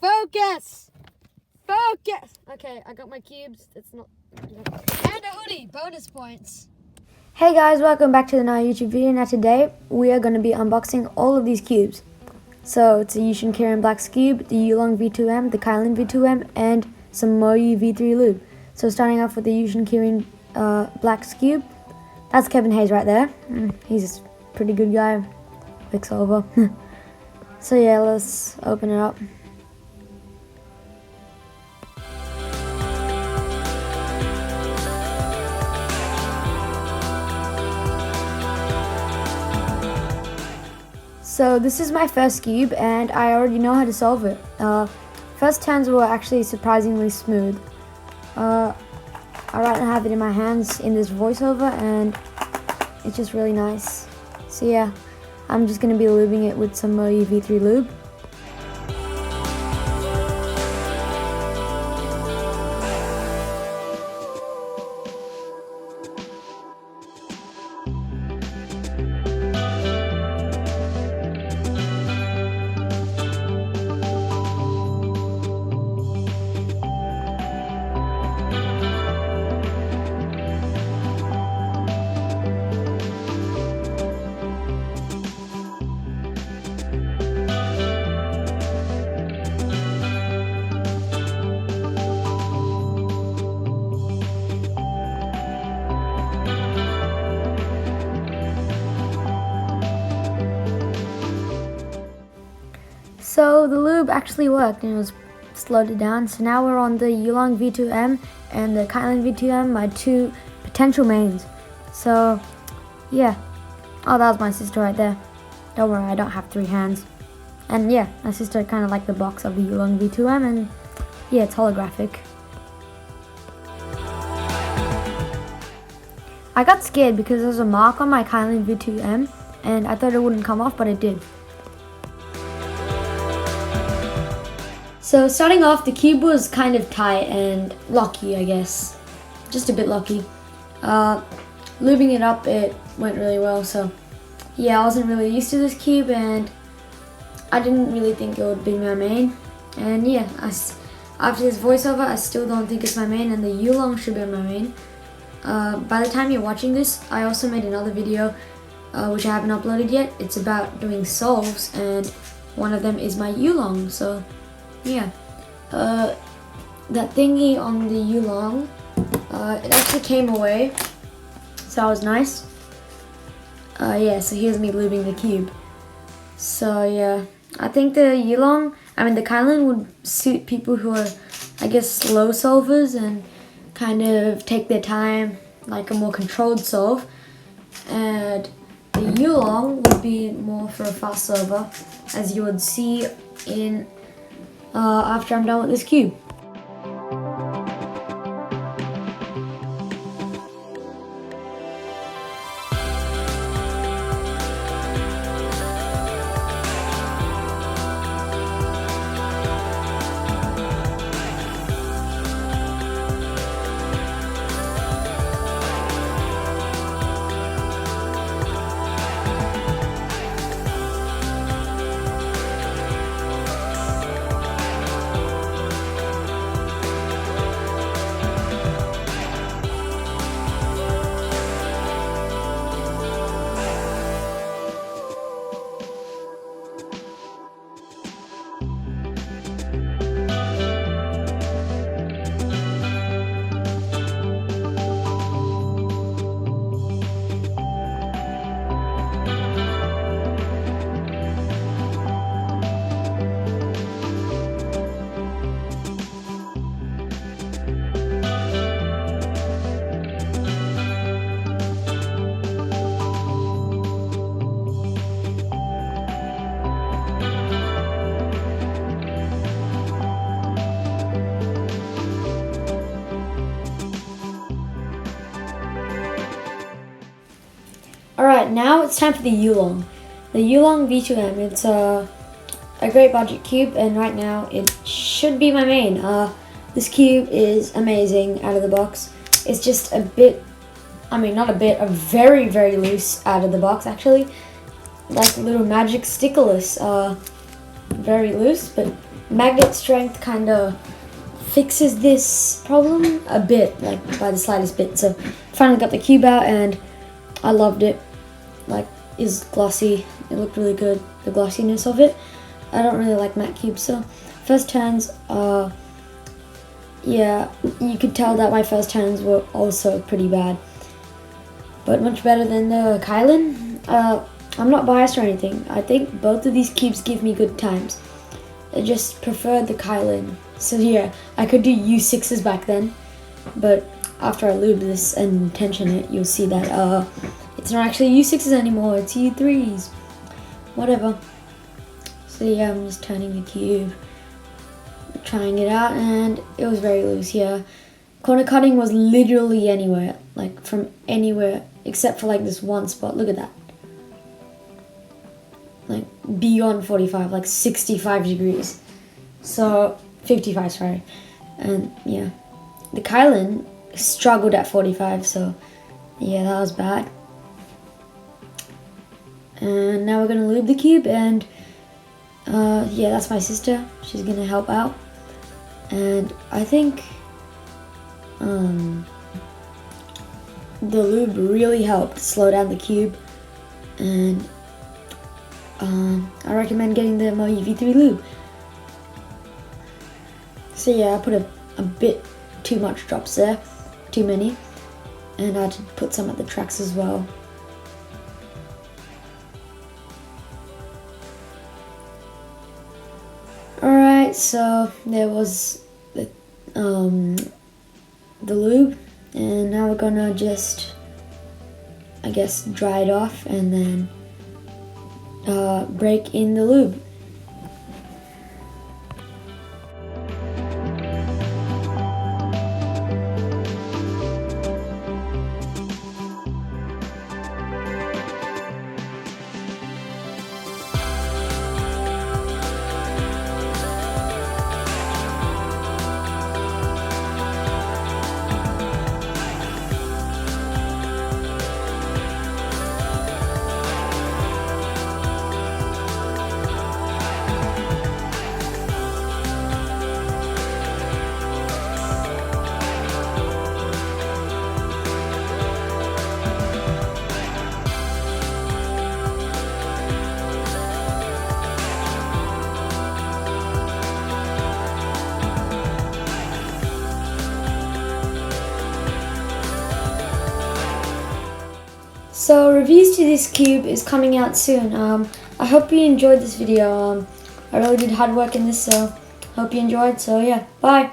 Focus! Focus! Okay, I got my cubes. It's not... And a hoodie! Bonus points! Hey guys, welcome back to another YouTube video. Now today, we are going to be unboxing all of these cubes. So, it's a Kirin Black Skewb, the Yulong V2M, the Kylin V2M, and some Moyu V3 Lube. So starting off with the Kirin Black Skewb. That's Kevin Hayes right there. He's a pretty good guy. Quicksilver. So yeah, let's open it up. So this is my first Skewb and I already know how to solve it. First turns were actually surprisingly smooth. I right now have it in my hands in this voiceover and it's just really nice. So yeah, I'm just going to be lubing it with some Moyu V3 Lube. So the lube actually worked and it was slowed it down. So now we're on the Yulong V2M and the Kylin V2M, my two potential mains. So yeah. Oh, that was my sister right there. Don't worry, I don't have three hands. And yeah, my sister kind of like the box of the Yulong V2M and yeah, it's holographic. I got scared because there's a mark on my Kylin V2M and I thought it wouldn't come off, but it did. So starting off, the cube was kind of tight and locky, I guess. Just a bit locky. Lubing it up, it went really well. So yeah, I wasn't really used to this cube and I didn't really think it would be my main. And yeah, after this voiceover, I still don't think it's my main and the Yulong should be my main. By the time you're watching this, I also made another video which I haven't uploaded yet. It's about doing solves and one of them is my Yulong. So yeah, that thingy on the Yulong, it actually came away, so that was nice. Yeah, so here's me lubing the cube. So yeah, I think the Kylin would suit people who are, I guess, slow solvers and kind of take their time, like a more controlled solve. And the Yulong would be more for a fast solver, as you would see in after I'm done with this cube. Alright, now it's time for the Yulong. The Yulong V2M, it's a great budget cube and right now it should be my main. This cube is amazing out of the box. It's just a bit, a very, very loose out of the box actually. Like a little magic stickerless. Very loose, but magnet strength kind of fixes this problem a bit, like by the slightest bit. So finally got the cube out and I loved it. Like, it's glossy. It looked really good, the glossiness of it. I don't really like matte cubes, so first turns, yeah, you could tell that my first turns were also pretty bad, but much better than the Kylin. I'm not biased or anything. I think both of these cubes give me good times. I just preferred the Kylin. So yeah, I could do U6s back then, but after I lube this and tension it, you'll see that it's not actually U6s anymore, it's U3s. Whatever. So yeah, I'm just turning the cube, trying it out, and it was very loose here. Corner cutting was literally anywhere, like from anywhere, except for like this one spot. Look at that. Like beyond 45, like 65 degrees. So 55, sorry. And yeah, the Kylin struggled at 45, so yeah, that was bad. And now we're gonna lube the cube, and yeah, that's my sister. She's gonna help out, and I think the lube really helped slow down the cube, and I recommend getting the Mo UV3 lube. So yeah, I put a bit too much drops there, too many, and I had to put some at the tracks as well. Alright, so there was the lube, and now we're gonna just, I guess, dry it off and then break in the lube. So reviews to this cube is coming out soon. I hope you enjoyed this video. I really did hard work in this, so hope you enjoyed. So yeah, bye.